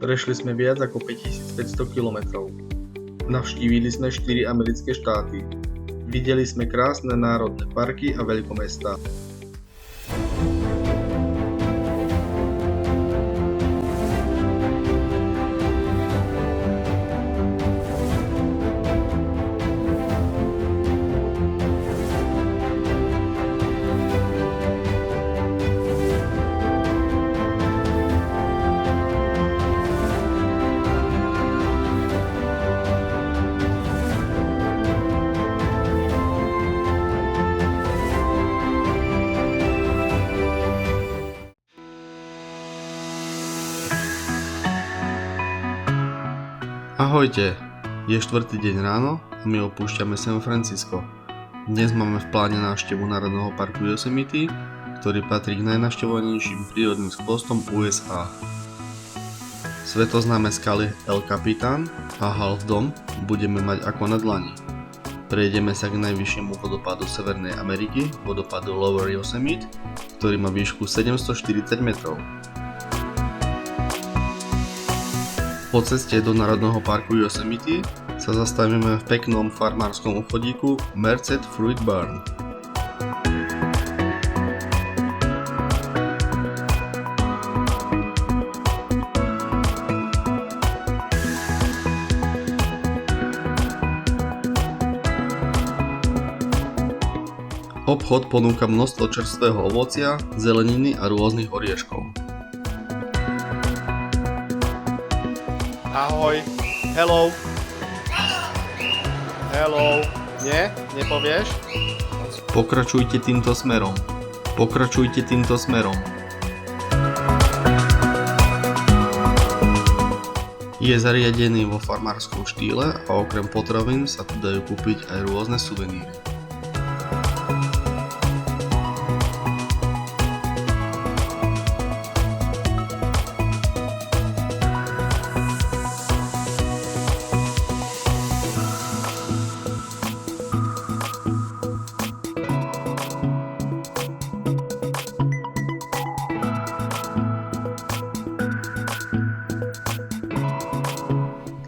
Prešli sme viac ako 5500 km. Navštívili sme 4 americké štáty. Videli sme krásne národné parky a veľkomestá. Ahojte, je štvrtý deň ráno a my opúšťame San Francisco. Dnes máme v pláne návštevu Národného parku Yosemite, ktorý patrí k najnavštevovanejším prírodným skvostom USA. Svetoznáme skaly El Capitan a Half Dome budeme mať ako na dlani. Prejdeme sa k najvyššiemu vodopádu Severnej Ameriky, vodopádu Lower Yosemite, ktorý má výšku 740 metrov. Po ceste do Národného parku Yosemite sa zastavíme v peknom farmárskom obchodíku Merced Fruit Barn. Obchod ponúka množstvo čerstvého ovocia, zeleniny a rôznych orieškov. Ahoj. Hello. Hello. Nie? Nepovieš? Pokračujte týmto smerom. Pokračujte týmto smerom. Je zariadený vo farmárskom štýle a okrem potravín sa tu dajú kúpiť aj rôzne suveníry.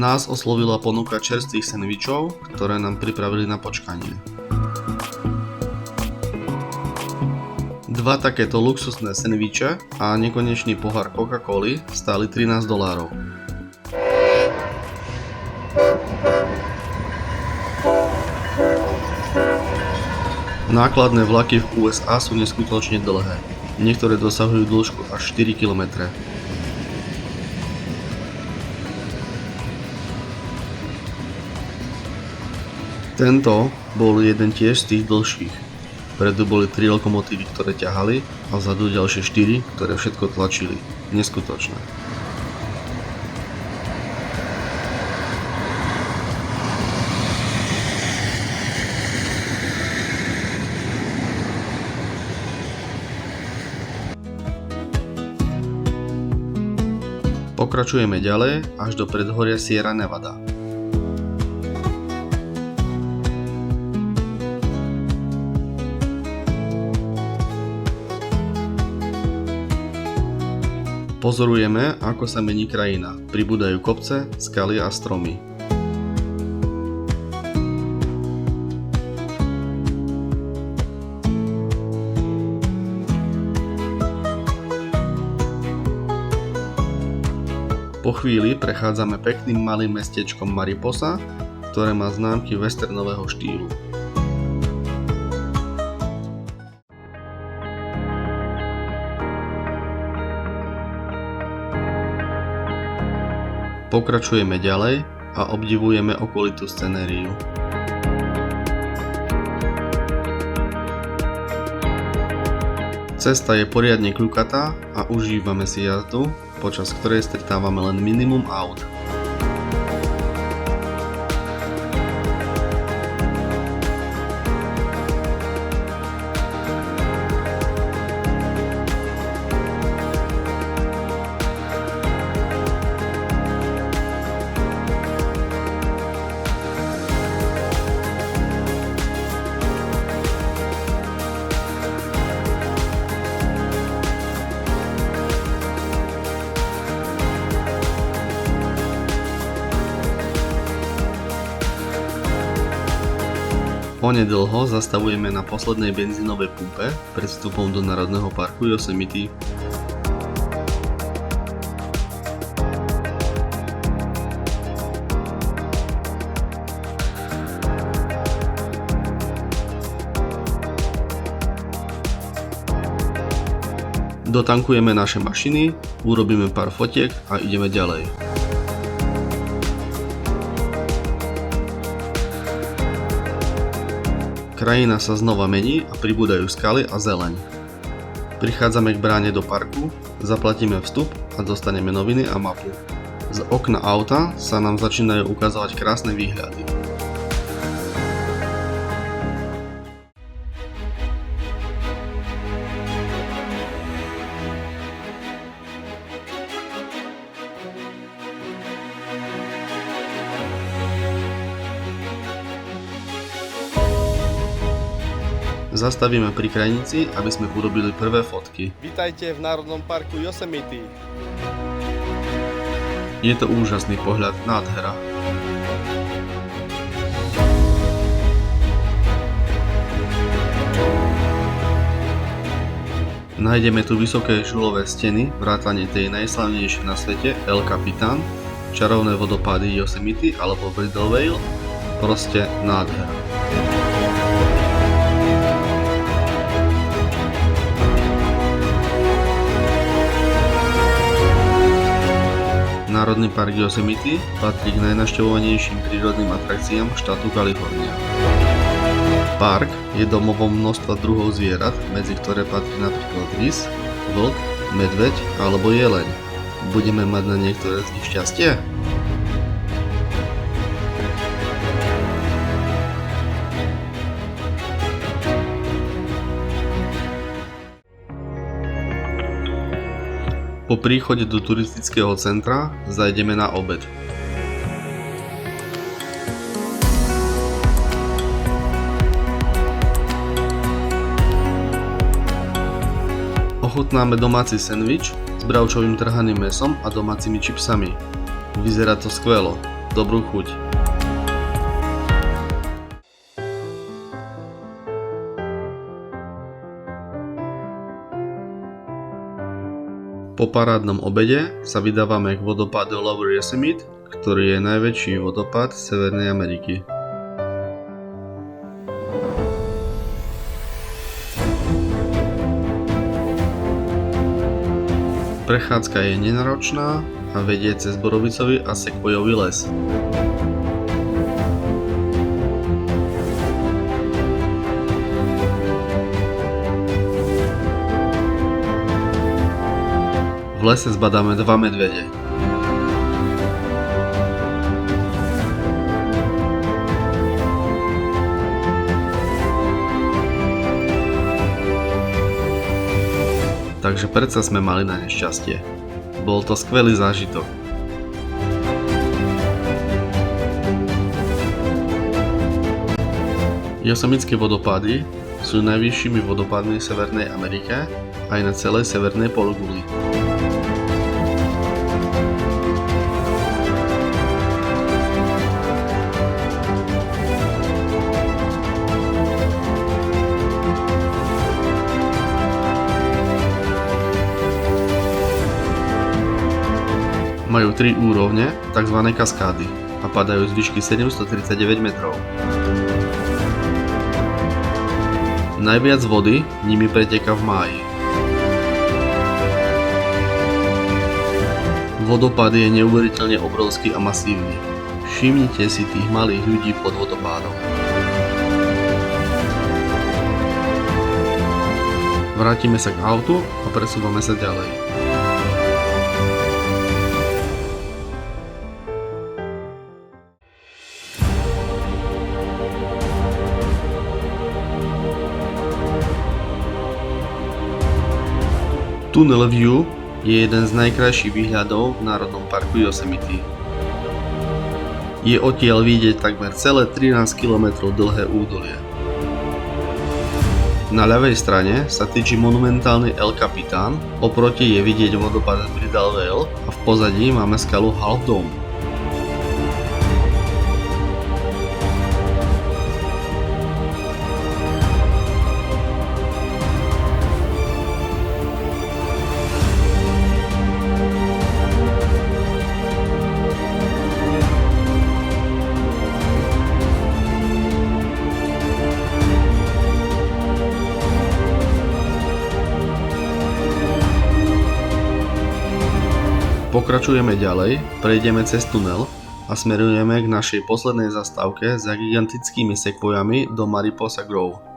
Nás oslovila ponuka čerstvých sendvičov, ktoré nám pripravili na počkanie. Dva takéto luxusné sendviče a nekonečný pohár Coca-Coly stáli $13. Nákladné vlaky v USA sú neskutočne dlhé. Niektoré dosahujú dĺžku až 4 km. Tento bol jeden tiež z tých dlhších. Vpredu boli 3 lokomotívy, ktoré ťahali a vzadu ďalšie 4, ktoré všetko tlačili. Neskutočné. Pokračujeme ďalej až do predhoria Sierra Nevada. Pozorujeme, ako sa mení krajina. Pribúdajú kopce, skaly a stromy. Po chvíli prechádzame pekným malým mestečkom Mariposa, ktoré má známky westernového štýlu. Pokračujeme ďalej a obdivujeme okolitú scenériu. Cesta je poriadne kľukatá a užívame si jazdu, počas ktorej stretávame len minimum aut. Onedlho zastavujeme na poslednej benzínovej pumpe pred vstupom do Národného parku Yosemite. Dotankujeme naše mašiny, urobíme pár fotiek a ideme ďalej. Krajina sa znova mení a pribúdajú skaly a zeleň. Prichádzame k bráne do parku, zaplatíme vstup a dostaneme noviny a mapu. Z okna auta sa nám začínajú ukazovať krásne výhľady. Zastavíme pri krajnici, aby sme urobili prvé fotky. Vítajte v Národnom parku Yosemite. Je to úžasný pohľad, nádhera. Nájdeme tu vysoké žulové steny, vrátane tej najslavnejšej na svete El Capitan, čarovné vodopády Yosemite alebo Bridal Veil, proste nádhera. Národný park Yosemite patrí k najnavštevovanejším prírodným atrakciám štátu Kalifornia. Park je domovom množstva druhov zvierat, medzi ktoré patrí napríklad rys, vlk, medveď alebo jeleň. Budeme mať na niektoré z nich šťastie? Po príchode do turistického centra zajdeme na obed. Ochutnáme domáci sendvič s bravčovým trhaným mäsom a domácimi čipsami. Vyzerá to skvelo. Dobrú chuť. Po parádnom obede sa vydávame k vodopádu Lower Yosemite, ktorý je najväčší vodopád Severnej Ameriky. Prechádzka je nenáročná a vedie cez borovicový a sekvojový les. V lese zbadáme 2 medvede. Takže predsa sme mali na nešťastie. Bol to skvelý zážitok. Yosemitské vodopády sú najvyššími vodopádmi v Severnej Amerike aj na celej severnej pologuli. Majú 3 úrovne, tzv. Kaskády, a padajú z výšky 739 metrov. Najviac vody nimi preteká v máji. Vodopád je neuveriteľne obrovský a masívny. Všimnite si tých malých ľudí pod vodopádom. Vrátime sa k autu a presúvame sa ďalej. Tunnel View je jeden z najkrajších výhľadov v Národnom parku Yosemite. Je odtiaľ vidieť takmer celé 13 km dlhé údolie. Na ľavej strane sa tyčí monumentálny El Capitan, oproti je vidieť vodopád Bridal Veil a v pozadí máme skalu Half Dome. Pokračujeme ďalej, prejdeme cez tunel a smerujeme k našej poslednej zastávke za gigantickými sekvojami do Mariposa Grove.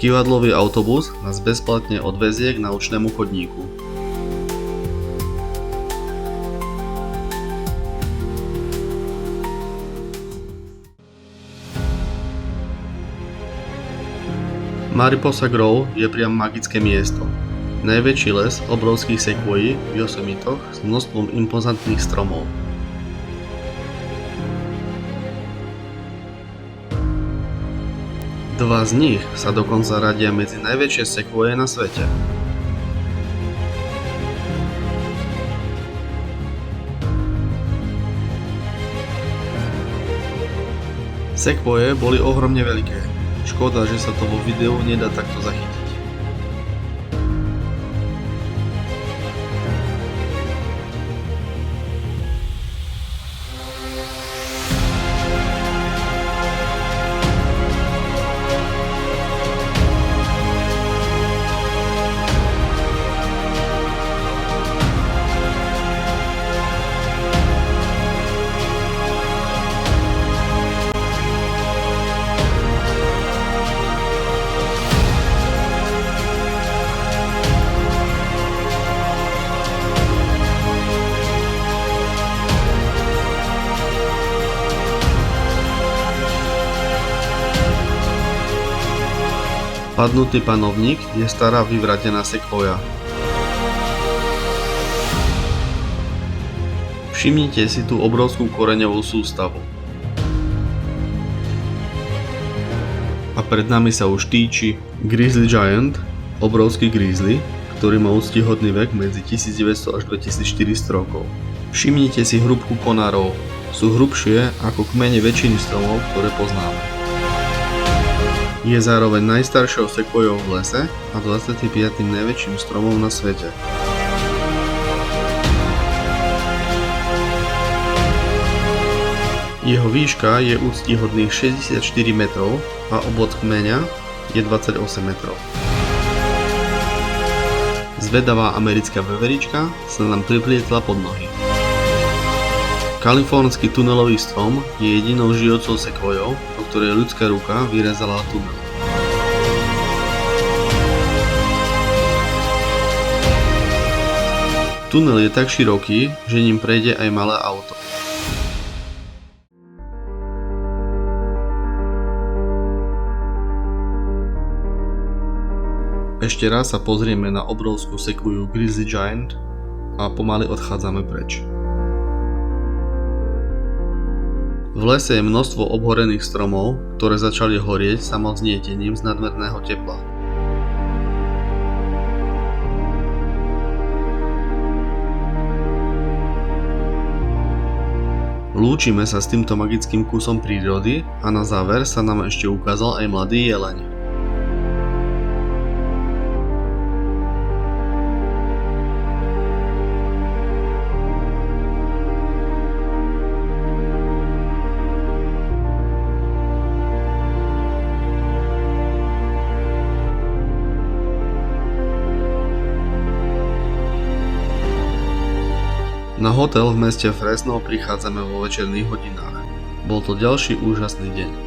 Kývadlový autobus nás bezplatne odvezie k naučnému chodníku. Mariposa Grove je priam magické miesto. Najväčší les obrovských sekvojí v Yosemitoch s množstvom impozantných stromov. Dva z nich sa dokonca radia medzi najväčšie sekvoje na svete. Sekvoje boli ohromne veľké. Škoda, že sa to vo videu nedá takto zachytiť. Padnutý panovník je stará vyvratená sekvoja. Všimnite si tú obrovskú koreňovú sústavu. A pred nami sa už týči Grizzly Giant, obrovský grizzly, ktorý má úctyhodný vek medzi 1900 až 2400 rokov. Všimnite si hrúbku konárov, sú hrubšie ako kmene väčšiny stromov, ktoré poznáme. Je zároveň najstaršou sekvojou v lese a 25. najväčším stromom na svete. Jeho výška je úctyhodných 64 metrov a obvod kmeňa je 28 metrov. Zvedavá americká veverička sa nám priplietla pod nohy. Kalifornský tunelový strom je jedinou žijúcou sekvojou, po ktorej ľudská ruka vyrezala tunel. Tunel je tak široký, že ním prejde aj malé auto. Ešte raz sa pozrieme na obrovskú sekvoju Grizzly Giant a pomaly odchádzame preč. V lese je množstvo obhorených stromov, ktoré začali horieť samoznietením z nadmerného tepla. Lúčime sa s týmto magickým kusom prírody a na záver sa nám ešte ukázal aj mladý jeleň. Na hotel v meste Fresno prichádzame vo večerných hodinách. Bol to ďalší úžasný deň.